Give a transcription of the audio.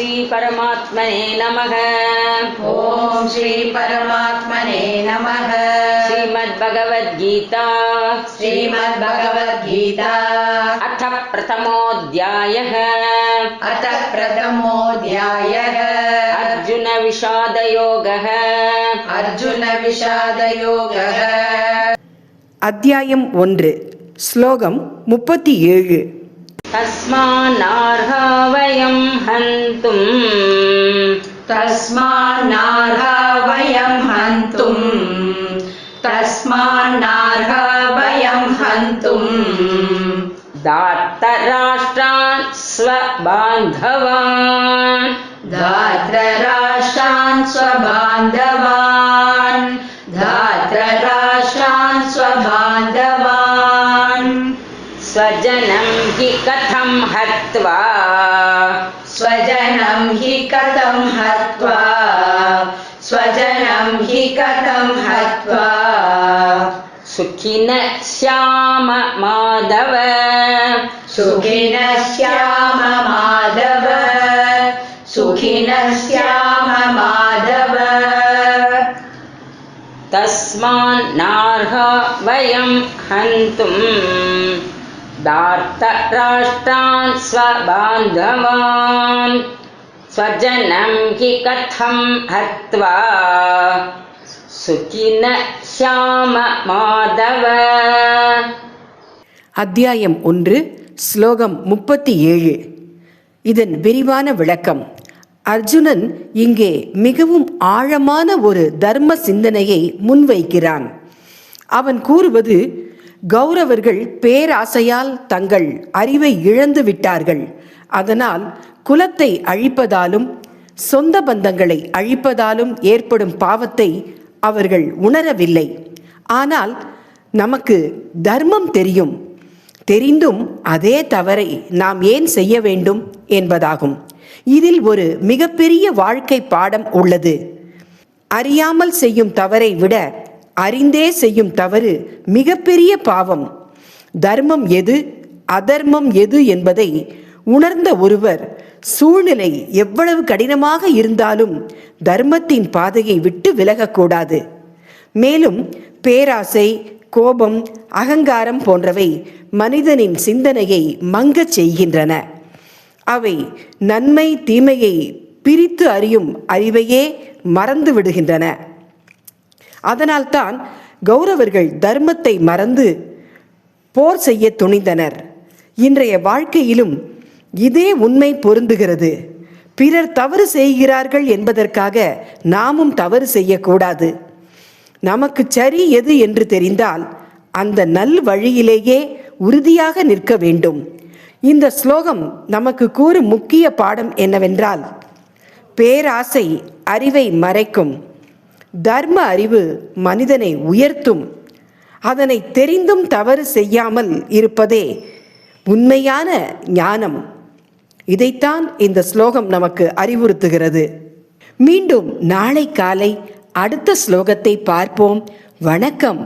श्री परमात्मने नमः। ओम श्री परमात्मने नमः। श्रीमद्भगवद्गीता अथ प्रथमोऽध्यायः। अर्जुन विषादयोगः। அத்தியாயம் 1 ஸ்லோகம் 37. तस्मान्नार्हा वयं हन्तुम् धार्तराष्ट्रान् स्वबान्धवान् स्वजनं हि कथं हत्वा सुखिनः श्याम माधव। तस्मान्नार्हा वयं हन्तुम् धार्तराष्ट्रान् स्वबान्धवान् स्वजनं हि कथं हत्वा सुखिनः श्याम माधव. அத்தியாயம் 1 ஸ்லோகம் 37. இதன் விரிவான விளக்கம். அர்ஜுனன் இங்கே மிகவும் ஆழமான ஒரு தர்ம சிந்தனையை முன்வைக்கிறான். அவன் கூறுவது, கௌரவர்கள் பேராசையால் தங்கள் அறிவை இழந்து விட்டார்கள். அதனால் குலத்தை அழிப்பதாலும் சொந்த பந்தங்களை அழிப்பதாலும் ஏற்படும் பாவத்தை அவர்கள் உணரவில்லை. ஆனால் நமக்கு தர்மம் தெரிந்தும் அதே தவறை நாம் ஏன் செய்ய வேண்டும் என்பதாகும். இதில் ஒரு மிகப்பெரிய வாழ்க்கை பாடம் உள்ளது. அறியாமல் செய்யும் தவறை விட அறிந்தே செய்யும் தவறு மிகப்பெரிய பாவம். தர்மம் எது, அதர்மம் எது என்பதை உணர்ந்த ஒருவர் சூழ்நிலை எவ்வளவு கடினமாக இருந்தாலும் தர்மத்தின் பாதையை விட்டு விலகக்கூடாது. மேலும் பேராசை, கோபம், அகங்காரம் போன்றவை மனிதனின் சிந்தனையை மங்கச் செய்கின்றன. அவை நன்மை தீமையை பிரித்து அறியும் அறிவையே மறந்து விடுகின்றன. அதனால்தான் கௌரவர்கள் தர்மத்தை மறந்து போர் செய்ய துணிந்தனர். இன்றைய வாழ்க்கையிலும் இதே உண்மை பொருந்துகிறது. பிறர் தவறு செய்கிறார்கள் என்பதற்காக நாமும் தவறு செய்யக்கூடாது. நமக்கு சரி எது என்று தெரிந்தால் அந்த நல் வழியிலேயே உறுதியாக நிற்க வேண்டும். இந்த ஸ்லோகம் நமக்கு கூறும் முக்கிய பாடம் என்னவென்றால், பேராசை அறிவை மறைக்கும், தர்ம அறிவு மனிதனை உயர்த்தும். அதனை தெரிந்தும் தவறு செய்யாமல் இருப்பதே உண்மையான ஞானம். இதைத்தான் இந்த ஸ்லோகம் நமக்கு அறிவுறுத்துகிறது. மீண்டும் நாளை காலை அடுத்த ஸ்லோகத்தை பார்ப்போம். வணக்கம்.